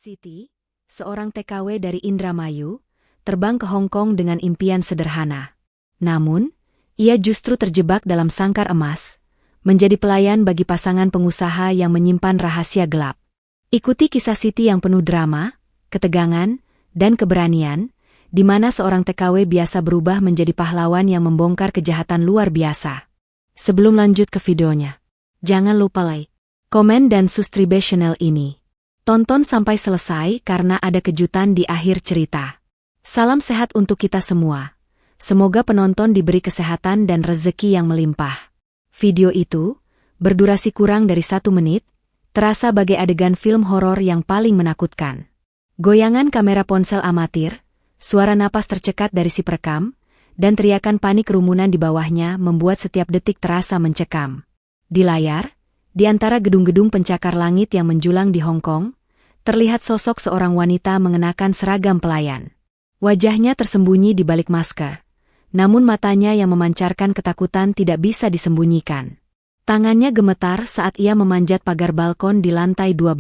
Siti, seorang TKW dari Indramayu, terbang ke Hong Kong dengan impian sederhana. Namun, ia justru terjebak dalam sangkar emas, menjadi pelayan bagi pasangan pengusaha yang menyimpan rahasia gelap. Ikuti kisah Siti yang penuh drama, ketegangan, dan keberanian, di mana seorang TKW biasa berubah menjadi pahlawan yang membongkar kejahatan luar biasa. Sebelum lanjut ke videonya, jangan lupa like, komen dan subscribe channel ini. Tonton sampai selesai karena ada kejutan di akhir cerita. Salam sehat untuk kita semua. Semoga penonton diberi kesehatan dan rezeki yang melimpah. Video itu, berdurasi kurang dari 1 menit, terasa bagai adegan film horor yang paling menakutkan. Goyangan kamera ponsel amatir, suara napas tercekat dari si perekam, dan teriakan panik kerumunan di bawahnya membuat setiap detik terasa mencekam. Di layar, di antara gedung-gedung pencakar langit yang menjulang di Hong Kong, terlihat sosok seorang wanita mengenakan seragam pelayan. Wajahnya tersembunyi di balik masker, namun matanya yang memancarkan ketakutan tidak bisa disembunyikan. Tangannya gemetar saat ia memanjat pagar balkon di lantai 12.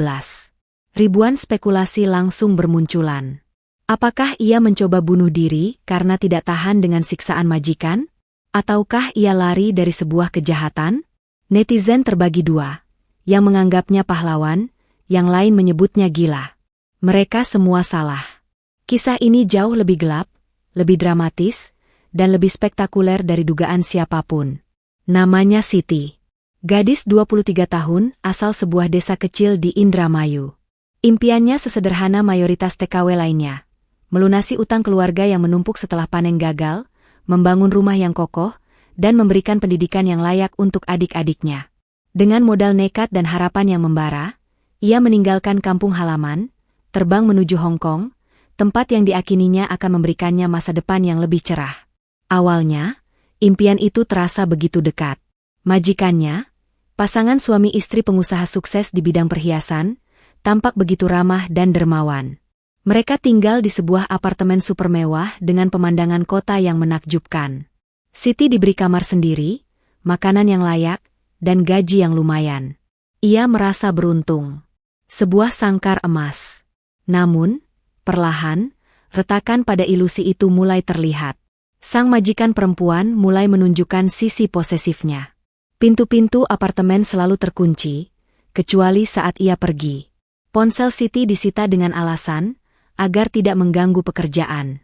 Ribuan spekulasi langsung bermunculan. Apakah ia mencoba bunuh diri karena tidak tahan dengan siksaan majikan? Ataukah ia lari dari sebuah kejahatan? Netizen terbagi dua, yang menganggapnya pahlawan, yang lain menyebutnya gila. Mereka semua salah. Kisah ini jauh lebih gelap, lebih dramatis, dan lebih spektakuler dari dugaan siapapun. Namanya Siti. Gadis 23 tahun asal sebuah desa kecil di Indramayu. Impiannya sesederhana mayoritas TKW lainnya. Melunasi utang keluarga yang menumpuk setelah panen gagal, membangun rumah yang kokoh, dan memberikan pendidikan yang layak untuk adik-adiknya. Dengan modal nekat dan harapan yang membara, ia meninggalkan kampung halaman, terbang menuju Hong Kong, tempat yang diakininya akan memberikannya masa depan yang lebih cerah. Awalnya, impian itu terasa begitu dekat. Majikannya, pasangan suami istri pengusaha sukses di bidang perhiasan, tampak begitu ramah dan dermawan. Mereka tinggal di sebuah apartemen super mewah dengan pemandangan kota yang menakjubkan. Siti diberi kamar sendiri, makanan yang layak, dan gaji yang lumayan. Ia merasa beruntung. Sebuah sangkar emas. Namun, perlahan, retakan pada ilusi itu mulai terlihat. Sang majikan perempuan mulai menunjukkan sisi posesifnya. Pintu-pintu apartemen selalu terkunci, kecuali saat ia pergi. Ponsel Siti disita dengan alasan agar tidak mengganggu pekerjaan.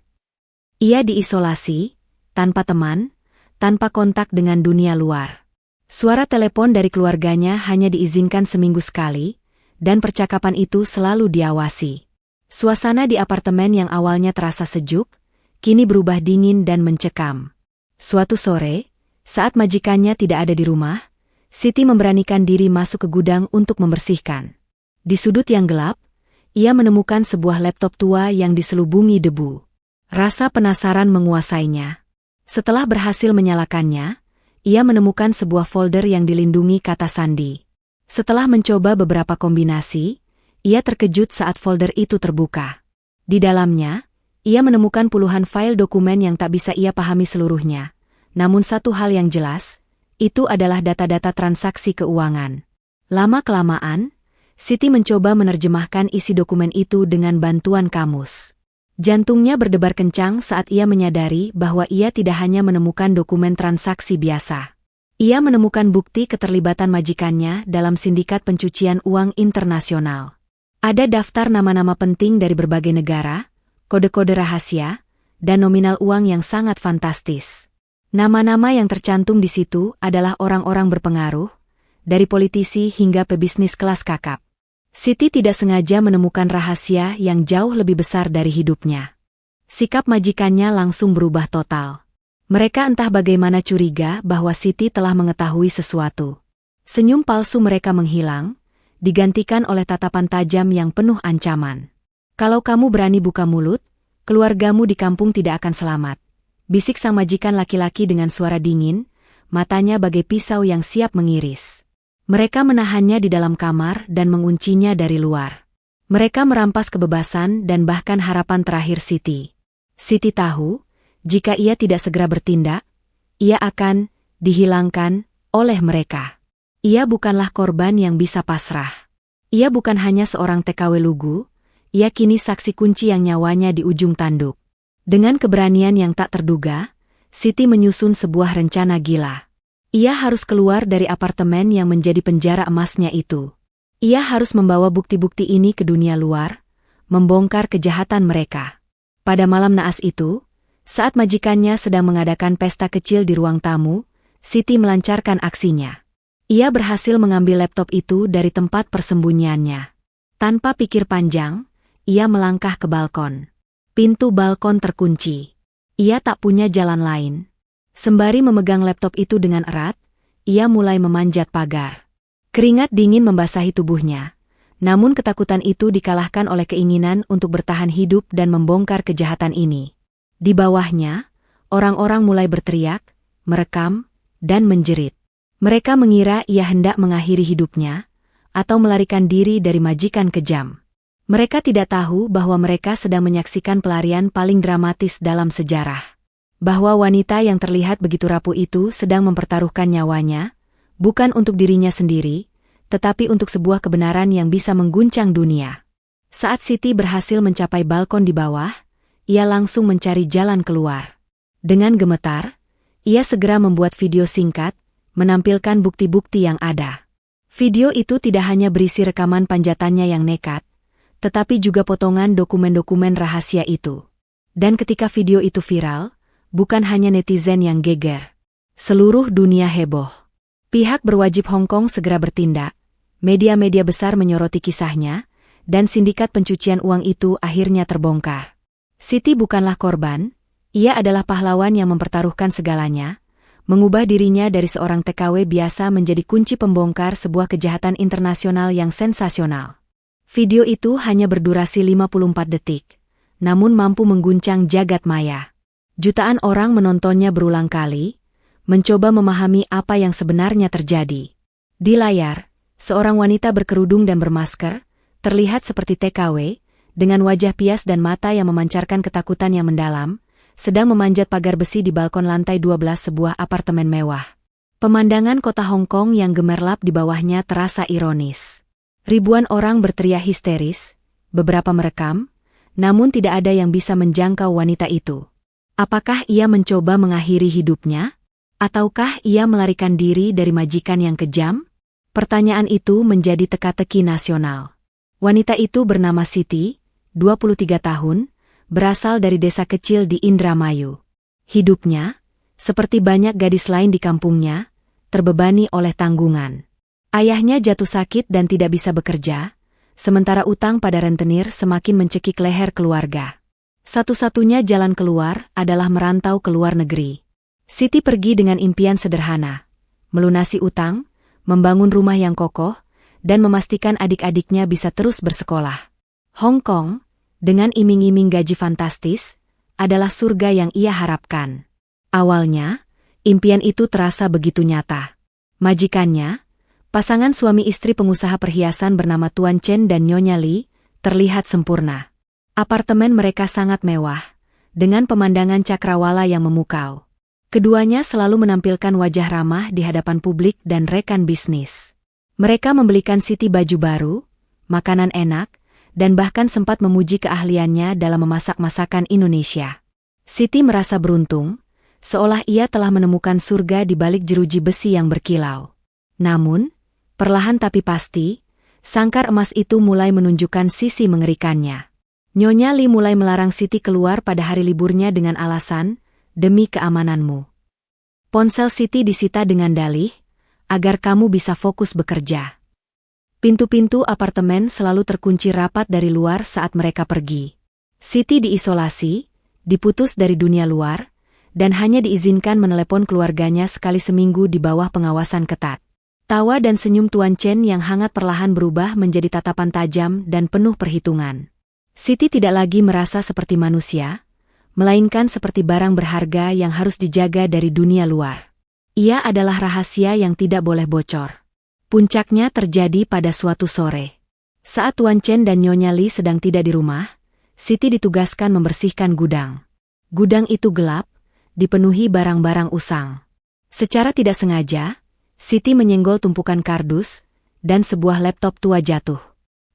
Ia diisolasi, tanpa teman, tanpa kontak dengan dunia luar. Suara telepon dari keluarganya hanya diizinkan seminggu sekali, dan percakapan itu selalu diawasi. Suasana di apartemen yang awalnya terasa sejuk, kini berubah dingin dan mencekam. Suatu sore, saat majikannya tidak ada di rumah, Siti memberanikan diri masuk ke gudang untuk membersihkan. Di sudut yang gelap, ia menemukan sebuah laptop tua yang diselubungi debu. Rasa penasaran menguasainya. Setelah berhasil menyalakannya, ia menemukan sebuah folder yang dilindungi kata sandi. Setelah mencoba beberapa kombinasi, ia terkejut saat folder itu terbuka. Di dalamnya, ia menemukan puluhan file dokumen yang tak bisa ia pahami seluruhnya. Namun satu hal yang jelas, itu adalah data-data transaksi keuangan. Lama-kelamaan, Siti mencoba menerjemahkan isi dokumen itu dengan bantuan kamus. Jantungnya berdebar kencang saat ia menyadari bahwa ia tidak hanya menemukan dokumen transaksi biasa. Ia menemukan bukti keterlibatan majikannya dalam sindikat pencucian uang internasional. Ada daftar nama-nama penting dari berbagai negara, kode-kode rahasia, dan nominal uang yang sangat fantastis. Nama-nama yang tercantum di situ adalah orang-orang berpengaruh, dari politisi hingga pebisnis kelas kakap. Siti tidak sengaja menemukan rahasia yang jauh lebih besar dari hidupnya. Sikap majikannya langsung berubah total. Mereka entah bagaimana curiga bahwa Siti telah mengetahui sesuatu. Senyum palsu mereka menghilang, digantikan oleh tatapan tajam yang penuh ancaman. Kalau kamu berani buka mulut, keluargamu di kampung tidak akan selamat. Bisik sang majikan laki-laki dengan suara dingin, matanya bagai pisau yang siap mengiris. Mereka menahannya di dalam kamar dan menguncinya dari luar. Mereka merampas kebebasan dan bahkan harapan terakhir Siti. Siti tahu, jika ia tidak segera bertindak, ia akan dihilangkan oleh mereka. Ia bukanlah korban yang bisa pasrah. Ia bukan hanya seorang TKW lugu, Ia kini saksi kunci yang nyawanya di ujung tanduk. Dengan keberanian yang tak terduga, Siti menyusun sebuah rencana gila. Ia harus keluar dari apartemen yang menjadi penjara emasnya itu. Ia harus membawa bukti-bukti ini ke dunia luar, membongkar kejahatan mereka. Pada malam naas itu, saat majikannya sedang mengadakan pesta kecil di ruang tamu, Siti melancarkan aksinya. Ia berhasil mengambil laptop itu dari tempat persembunyiannya. Tanpa pikir panjang, ia melangkah ke balkon. Pintu balkon terkunci. Ia tak punya jalan lain. Sembari memegang laptop itu dengan erat, ia mulai memanjat pagar. Keringat dingin membasahi tubuhnya. Namun ketakutan itu dikalahkan oleh keinginan untuk bertahan hidup dan membongkar kejahatan ini. Di bawahnya, orang-orang mulai berteriak, merekam, dan menjerit. Mereka mengira ia hendak mengakhiri hidupnya, atau melarikan diri dari majikan kejam. Mereka tidak tahu bahwa mereka sedang menyaksikan pelarian paling dramatis dalam sejarah. Bahwa wanita yang terlihat begitu rapuh itu sedang mempertaruhkan nyawanya, bukan untuk dirinya sendiri, tetapi untuk sebuah kebenaran yang bisa mengguncang dunia. Saat Siti berhasil mencapai balkon di bawah, ia langsung mencari jalan keluar. Dengan gemetar, ia segera membuat video singkat, menampilkan bukti-bukti yang ada. Video itu tidak hanya berisi rekaman panjatannya yang nekat, tetapi juga potongan dokumen-dokumen rahasia itu. Dan ketika video itu viral, bukan hanya netizen yang geger. Seluruh dunia heboh. Pihak berwajib Hong Kong segera bertindak, media-media besar menyoroti kisahnya, dan sindikat pencucian uang itu akhirnya terbongkar. Siti bukanlah korban, ia adalah pahlawan yang mempertaruhkan segalanya, mengubah dirinya dari seorang TKW biasa menjadi kunci pembongkar sebuah kejahatan internasional yang sensasional. Video itu hanya berdurasi 54 detik, namun mampu mengguncang jagat maya. Jutaan orang menontonnya berulang kali, mencoba memahami apa yang sebenarnya terjadi. Di layar, seorang wanita berkerudung dan bermasker, terlihat seperti TKW, dengan wajah pias dan mata yang memancarkan ketakutan yang mendalam, sedang memanjat pagar besi di balkon lantai 12 sebuah apartemen mewah. Pemandangan kota Hong Kong yang gemerlap di bawahnya terasa ironis. Ribuan orang berteriak histeris, beberapa merekam, namun tidak ada yang bisa menjangkau wanita itu. Apakah ia mencoba mengakhiri hidupnya? Ataukah ia melarikan diri dari majikan yang kejam? Pertanyaan itu menjadi teka-teki nasional. Wanita itu bernama Siti, 23 tahun, berasal dari desa kecil di Indramayu. Hidupnya, seperti banyak gadis lain di kampungnya, terbebani oleh tanggungan. Ayahnya jatuh sakit dan tidak bisa bekerja, sementara utang pada rentenir semakin mencekik leher keluarga. Satu-satunya jalan keluar adalah merantau ke luar negeri. Siti pergi dengan impian sederhana, melunasi utang, membangun rumah yang kokoh, dan memastikan adik-adiknya bisa terus bersekolah. Hong Kong, dengan iming-iming gaji fantastis, adalah surga yang ia harapkan. Awalnya, impian itu terasa begitu nyata. Majikannya, pasangan suami istri pengusaha perhiasan bernama Tuan Chen dan Nyonya Li, terlihat sempurna. Apartemen mereka sangat mewah, dengan pemandangan cakrawala yang memukau. Keduanya selalu menampilkan wajah ramah di hadapan publik dan rekan bisnis. Mereka membelikan Siti baju baru, makanan enak, dan bahkan sempat memuji keahliannya dalam memasak masakan Indonesia. Siti merasa beruntung, seolah ia telah menemukan surga di balik jeruji besi yang berkilau. Namun, perlahan tapi pasti, sangkar emas itu mulai menunjukkan sisi mengerikannya. Nyonya Li mulai melarang Siti keluar pada hari liburnya dengan alasan, demi keamananmu. Ponsel Siti disita dengan dalih, agar kamu bisa fokus bekerja. Pintu-pintu apartemen selalu terkunci rapat dari luar saat mereka pergi. Siti diisolasi, diputus dari dunia luar, dan hanya diizinkan menelepon keluarganya sekali seminggu di bawah pengawasan ketat. Tawa dan senyum Tuan Chen yang hangat perlahan berubah menjadi tatapan tajam dan penuh perhitungan. Siti tidak lagi merasa seperti manusia, melainkan seperti barang berharga yang harus dijaga dari dunia luar. Ia adalah rahasia yang tidak boleh bocor. Puncaknya terjadi pada suatu sore. Saat Tuan Chen dan Nyonya Li sedang tidak di rumah, Siti ditugaskan membersihkan gudang. Gudang itu gelap, dipenuhi barang-barang usang. Secara tidak sengaja, Siti menyenggol tumpukan kardus, dan sebuah laptop tua jatuh.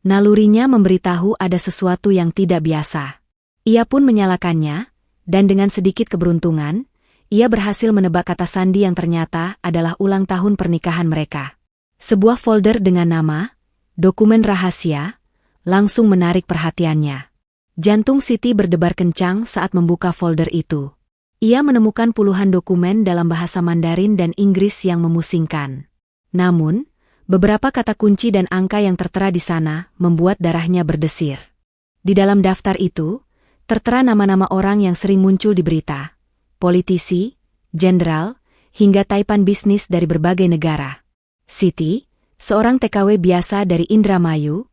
Nalurinya memberitahu ada sesuatu yang tidak biasa. Ia pun menyalakannya, dan dengan sedikit keberuntungan, ia berhasil menebak kata sandi yang ternyata adalah ulang tahun pernikahan mereka. Sebuah folder dengan nama, dokumen rahasia, langsung menarik perhatiannya. Jantung Siti berdebar kencang saat membuka folder itu. Ia menemukan puluhan dokumen dalam bahasa Mandarin dan Inggris yang memusingkan. Namun, beberapa kata kunci dan angka yang tertera di sana membuat darahnya berdesir. Di dalam daftar itu, tertera nama-nama orang yang sering muncul di berita. Politisi, jenderal, hingga taipan bisnis dari berbagai negara. Siti, seorang TKW biasa dari Indramayu,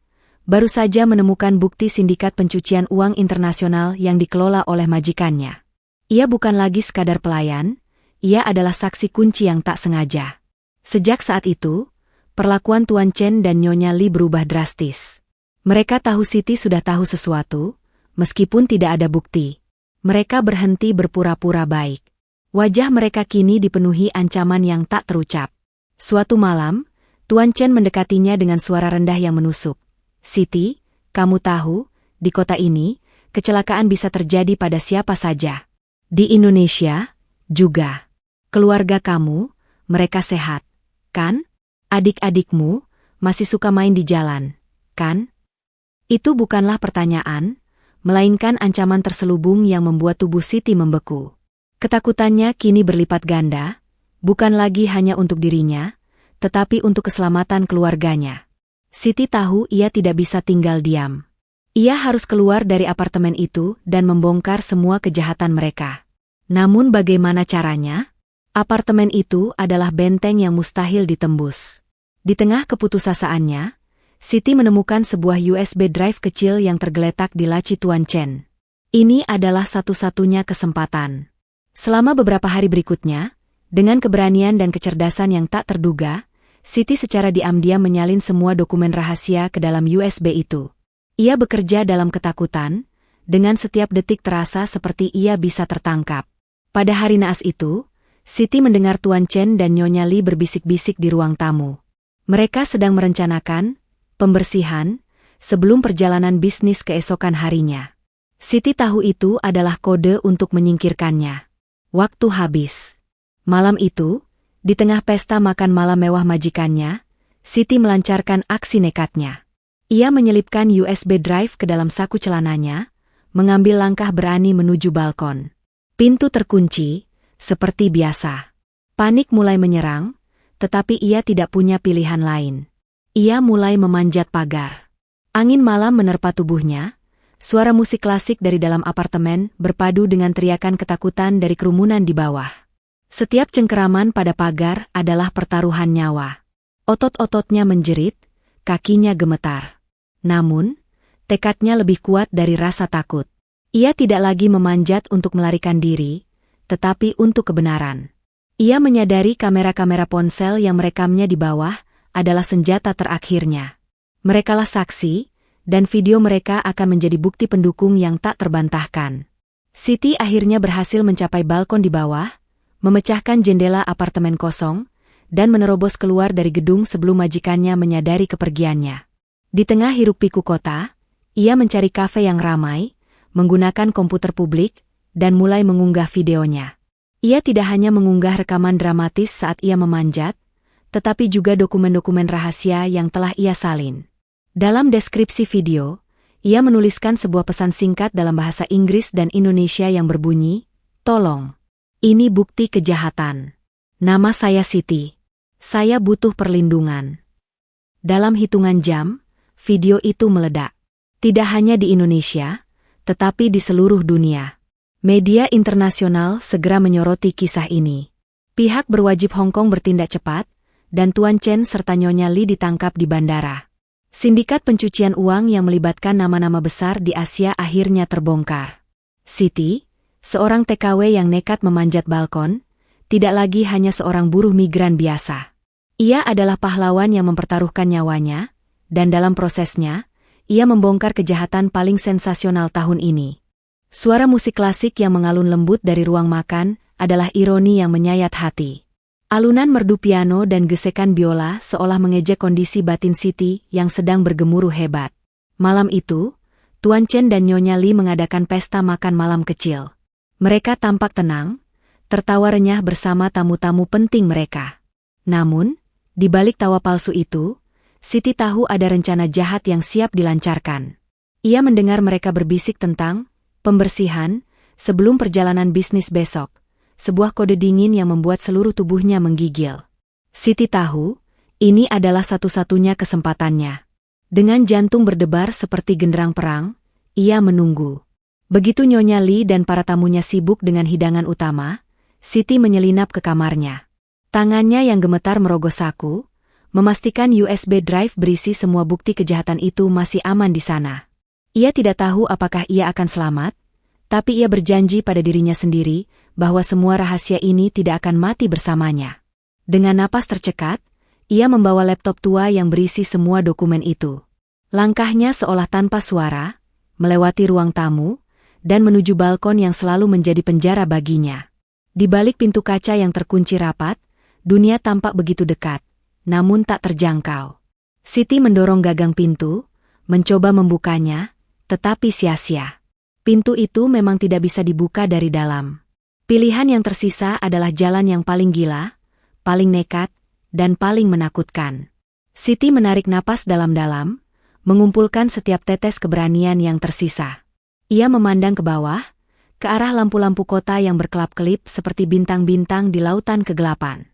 baru saja menemukan bukti sindikat pencucian uang internasional yang dikelola oleh majikannya. Ia bukan lagi sekadar pelayan, ia adalah saksi kunci yang tak sengaja. Sejak saat itu, perlakuan Tuan Chen dan Nyonya Li berubah drastis. Mereka tahu Siti sudah tahu sesuatu, meskipun tidak ada bukti. Mereka berhenti berpura-pura baik. Wajah mereka kini dipenuhi ancaman yang tak terucap. Suatu malam, Tuan Chen mendekatinya dengan suara rendah yang menusuk. Siti, kamu tahu, di kota ini, kecelakaan bisa terjadi pada siapa saja. Di Indonesia, juga. Keluarga kamu, mereka sehat, kan? Adik-adikmu, masih suka main di jalan, kan? Itu bukanlah pertanyaan, melainkan ancaman terselubung yang membuat tubuh Siti membeku. Ketakutannya kini berlipat ganda, bukan lagi hanya untuk dirinya, tetapi untuk keselamatan keluarganya. Siti tahu ia tidak bisa tinggal diam. Ia harus keluar dari apartemen itu dan membongkar semua kejahatan mereka. Namun bagaimana caranya? Apartemen itu adalah benteng yang mustahil ditembus. Di tengah keputusasaan,nya, Siti menemukan sebuah USB drive kecil yang tergeletak di laci Tuan Chen. Ini adalah satu-satunya kesempatan. Selama beberapa hari berikutnya, dengan keberanian dan kecerdasan yang tak terduga, Siti secara diam-diam menyalin semua dokumen rahasia ke dalam USB itu. Ia bekerja dalam ketakutan, dengan setiap detik terasa seperti ia bisa tertangkap. Pada hari naas itu, Siti mendengar Tuan Chen dan Nyonya Li berbisik-bisik di ruang tamu. Mereka sedang merencanakan pembersihan sebelum perjalanan bisnis keesokan harinya. Siti tahu itu adalah kode untuk menyingkirkannya. Waktu habis. Malam itu, di tengah pesta makan malam mewah majikannya, Siti melancarkan aksi nekatnya. Ia menyelipkan USB drive ke dalam saku celananya, mengambil langkah berani menuju balkon. Pintu terkunci, seperti biasa. Panik mulai menyerang, tetapi ia tidak punya pilihan lain. Ia mulai memanjat pagar. Angin malam menerpa tubuhnya, suara musik klasik dari dalam apartemen berpadu dengan teriakan ketakutan dari kerumunan di bawah. Setiap cengkeraman pada pagar adalah pertaruhan nyawa. Otot-ototnya menjerit, kakinya gemetar. Namun, tekadnya lebih kuat dari rasa takut. Ia tidak lagi memanjat untuk melarikan diri, tetapi untuk kebenaran. Ia menyadari kamera-kamera ponsel yang merekamnya di bawah adalah senjata terakhirnya. Merekalah saksi, dan video mereka akan menjadi bukti pendukung yang tak terbantahkan. Siti akhirnya berhasil mencapai balkon di bawah, memecahkan jendela apartemen kosong, dan menerobos keluar dari gedung sebelum majikannya menyadari kepergiannya. Di tengah hiruk-pikuk kota, ia mencari kafe yang ramai, menggunakan komputer publik, dan mulai mengunggah videonya. Ia tidak hanya mengunggah rekaman dramatis saat ia memanjat, tetapi juga dokumen-dokumen rahasia yang telah ia salin. Dalam deskripsi video, ia menuliskan sebuah pesan singkat dalam bahasa Inggris dan Indonesia yang berbunyi, "Tolong, ini bukti kejahatan. Nama saya Siti. Saya butuh perlindungan." Dalam hitungan jam, video itu meledak. Tidak hanya di Indonesia, tetapi di seluruh dunia. Media internasional segera menyoroti kisah ini. Pihak berwajib Hong Kong bertindak cepat, dan Tuan Chen serta Nyonya Li ditangkap di bandara. Sindikat pencucian uang yang melibatkan nama-nama besar di Asia akhirnya terbongkar. Siti, seorang TKW yang nekat memanjat balkon, tidak lagi hanya seorang buruh migran biasa. Ia adalah pahlawan yang mempertaruhkan nyawanya, dan dalam prosesnya, ia membongkar kejahatan paling sensasional tahun ini. Suara musik klasik yang mengalun lembut dari ruang makan adalah ironi yang menyayat hati. Alunan merdu piano dan gesekan biola seolah mengejek kondisi batin Siti yang sedang bergemuruh hebat. Malam itu, Tuan Chen dan Nyonya Li mengadakan pesta makan malam kecil. Mereka tampak tenang, tertawa renyah bersama tamu-tamu penting mereka. Namun, di balik tawa palsu itu, Siti tahu ada rencana jahat yang siap dilancarkan. Ia mendengar mereka berbisik tentang pembersihan sebelum perjalanan bisnis besok. Sebuah kode dingin yang membuat seluruh tubuhnya menggigil. Siti tahu, ini adalah satu-satunya kesempatannya. Dengan jantung berdebar seperti genderang perang, ia menunggu. Begitu Nyonya Li dan para tamunya sibuk dengan hidangan utama, Siti menyelinap ke kamarnya. Tangannya yang gemetar merogoh saku, memastikan USB drive berisi semua bukti kejahatan itu masih aman di sana. Ia tidak tahu apakah ia akan selamat, tapi ia berjanji pada dirinya sendiri bahwa semua rahasia ini tidak akan mati bersamanya. Dengan napas tercekat, ia membawa laptop tua yang berisi semua dokumen itu. Langkahnya seolah tanpa suara, melewati ruang tamu, dan menuju balkon yang selalu menjadi penjara baginya. Di balik pintu kaca yang terkunci rapat, dunia tampak begitu dekat, namun tak terjangkau. Siti mendorong gagang pintu, mencoba membukanya, tetapi sia-sia. Pintu itu memang tidak bisa dibuka dari dalam. Pilihan yang tersisa adalah jalan yang paling gila, paling nekat, dan paling menakutkan. Siti menarik napas dalam-dalam, mengumpulkan setiap tetes keberanian yang tersisa. Ia memandang ke bawah, ke arah lampu-lampu kota yang berkelap-kelip seperti bintang-bintang di lautan kegelapan.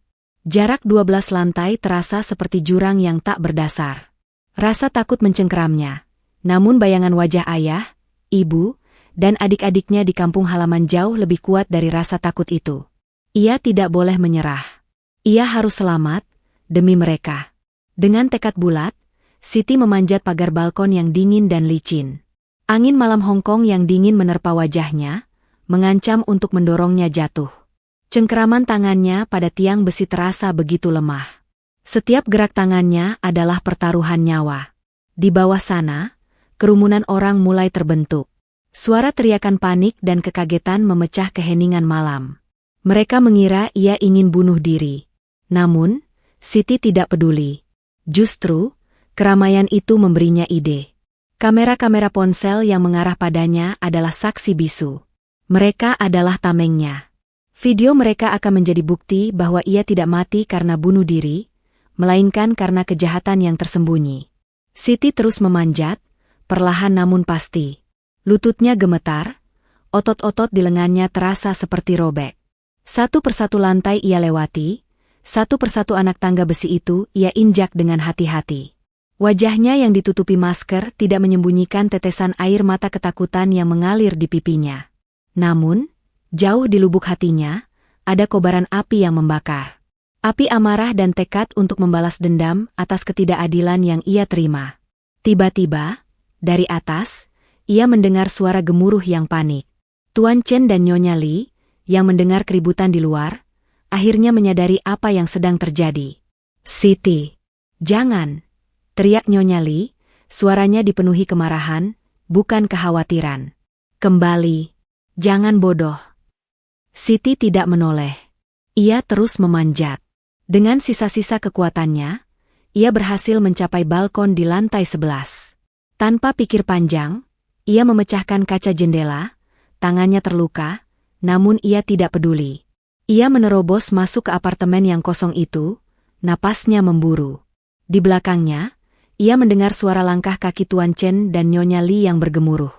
Jarak 12 lantai terasa seperti jurang yang tak berdasar. Rasa takut mencengkeramnya, namun bayangan wajah ayah, ibu, dan adik-adiknya di kampung halaman jauh lebih kuat dari rasa takut itu. Ia tidak boleh menyerah. Ia harus selamat, demi mereka. Dengan tekad bulat, Siti memanjat pagar balkon yang dingin dan licin. Angin malam Hong Kong yang dingin menerpa wajahnya, mengancam untuk mendorongnya jatuh. Cengkeraman tangannya pada tiang besi terasa begitu lemah. Setiap gerak tangannya adalah pertaruhan nyawa. Di bawah sana, kerumunan orang mulai terbentuk. Suara teriakan panik dan kekagetan memecah keheningan malam. Mereka mengira ia ingin bunuh diri. Namun, Siti tidak peduli. Justru, keramaian itu memberinya ide. Kamera-kamera ponsel yang mengarah padanya adalah saksi bisu. Mereka adalah tamengnya. Video mereka akan menjadi bukti bahwa ia tidak mati karena bunuh diri, melainkan karena kejahatan yang tersembunyi. Siti terus memanjat, perlahan namun pasti. Lututnya gemetar, otot-otot di lengannya terasa seperti robek. Satu persatu lantai ia lewati, satu persatu anak tangga besi itu ia injak dengan hati-hati. Wajahnya yang ditutupi masker tidak menyembunyikan tetesan air mata ketakutan yang mengalir di pipinya. Namun, jauh di lubuk hatinya, ada kobaran api yang membakar. Api amarah dan tekad untuk membalas dendam atas ketidakadilan yang ia terima. Tiba-tiba, dari atas, ia mendengar suara gemuruh yang panik. Tuan Chen dan Nyonya Li, yang mendengar keributan di luar, akhirnya menyadari apa yang sedang terjadi. "Siti, jangan!" teriak Nyonya Li, suaranya dipenuhi kemarahan, bukan kekhawatiran. "Kembali, jangan bodoh." Siti tidak menoleh. Ia terus memanjat. Dengan sisa-sisa kekuatannya, ia berhasil mencapai balkon di lantai 11. Tanpa pikir panjang, ia memecahkan kaca jendela, tangannya terluka, namun ia tidak peduli. Ia menerobos masuk ke apartemen yang kosong itu, napasnya memburu. Di belakangnya, ia mendengar suara langkah kaki Tuan Chen dan Nyonya Li yang bergemuruh.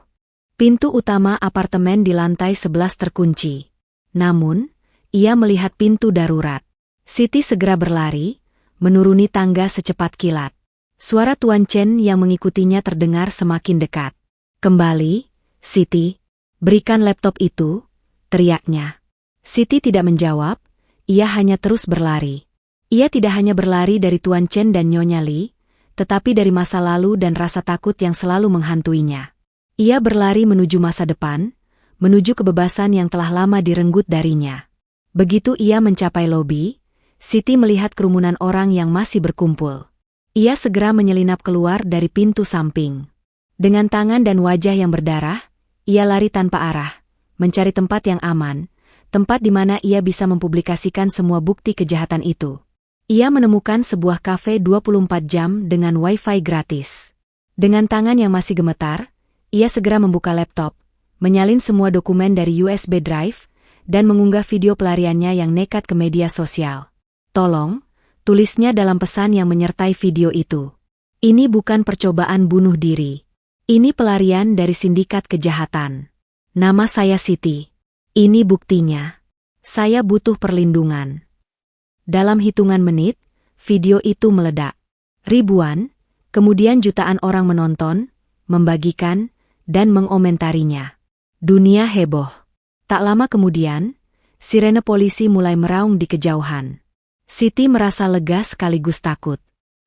Pintu utama apartemen di lantai 11 terkunci. Namun, ia melihat pintu darurat. Siti segera berlari, menuruni tangga secepat kilat. Suara Tuan Chen yang mengikutinya terdengar semakin dekat. "Kembali, Siti, berikan laptop itu," teriaknya. Siti tidak menjawab, ia hanya terus berlari. Ia tidak hanya berlari dari Tuan Chen dan Nyonya Li, tetapi dari masa lalu dan rasa takut yang selalu menghantuinya. Ia berlari menuju masa depan, menuju kebebasan yang telah lama direnggut darinya. Begitu ia mencapai lobi, Siti melihat kerumunan orang yang masih berkumpul. Ia segera menyelinap keluar dari pintu samping. Dengan tangan dan wajah yang berdarah, ia lari tanpa arah, mencari tempat yang aman, tempat di mana ia bisa mempublikasikan semua bukti kejahatan itu. Ia menemukan sebuah kafe 24 jam dengan wifi gratis. Dengan tangan yang masih gemetar, ia segera membuka laptop, menyalin semua dokumen dari USB drive, dan mengunggah video pelariannya yang nekat ke media sosial. "Tolong," tulisnya dalam pesan yang menyertai video itu. "Ini bukan percobaan bunuh diri. Ini pelarian dari sindikat kejahatan. Nama saya Siti. Ini buktinya. Saya butuh perlindungan." Dalam hitungan menit, video itu meledak. Ribuan, kemudian jutaan orang menonton, membagikan, dan mengomentarinya. Dunia heboh. Tak lama kemudian, sirene polisi mulai meraung di kejauhan. Siti merasa lega sekaligus takut.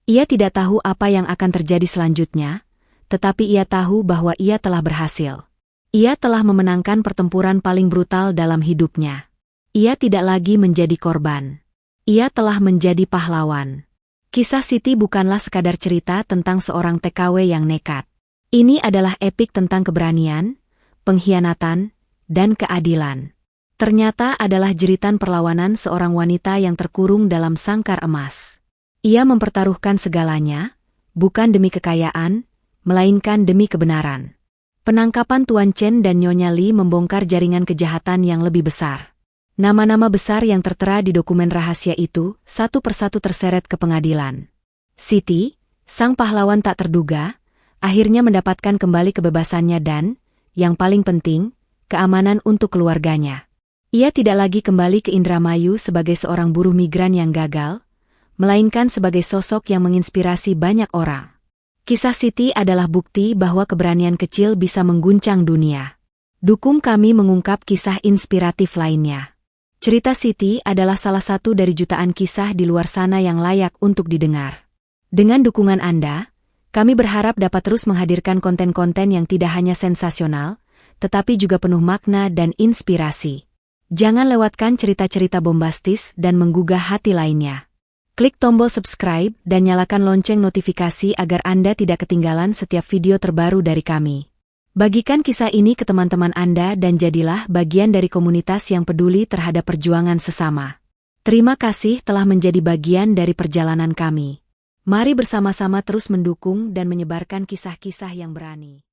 Ia tidak tahu apa yang akan terjadi selanjutnya, tetapi ia tahu bahwa ia telah berhasil. Ia telah memenangkan pertempuran paling brutal dalam hidupnya. Ia tidak lagi menjadi korban. Ia telah menjadi pahlawan. Kisah Siti bukanlah sekadar cerita tentang seorang TKW yang nekat. Ini adalah epik tentang keberanian, pengkhianatan, dan keadilan. Ternyata adalah jeritan perlawanan seorang wanita yang terkurung dalam sangkar emas. Ia mempertaruhkan segalanya, bukan demi kekayaan, melainkan demi kebenaran. Penangkapan Tuan Chen dan Nyonya Li membongkar jaringan kejahatan yang lebih besar. Nama-nama besar yang tertera di dokumen rahasia itu satu persatu terseret ke pengadilan. Siti, sang pahlawan tak terduga, akhirnya mendapatkan kembali kebebasannya dan, yang paling penting, keamanan untuk keluarganya. Ia tidak lagi kembali ke Indramayu sebagai seorang buruh migran yang gagal, melainkan sebagai sosok yang menginspirasi banyak orang. Kisah Siti adalah bukti bahwa keberanian kecil bisa mengguncang dunia. Dukung kami mengungkap kisah inspiratif lainnya. Cerita Siti adalah salah satu dari jutaan kisah di luar sana yang layak untuk didengar. Dengan dukungan Anda, kami berharap dapat terus menghadirkan konten-konten yang tidak hanya sensasional, tetapi juga penuh makna dan inspirasi. Jangan lewatkan cerita-cerita bombastis dan menggugah hati lainnya. Klik tombol subscribe dan nyalakan lonceng notifikasi agar Anda tidak ketinggalan setiap video terbaru dari kami. Bagikan kisah ini ke teman-teman Anda dan jadilah bagian dari komunitas yang peduli terhadap perjuangan sesama. Terima kasih telah menjadi bagian dari perjalanan kami. Mari bersama-sama terus mendukung dan menyebarkan kisah-kisah yang berani.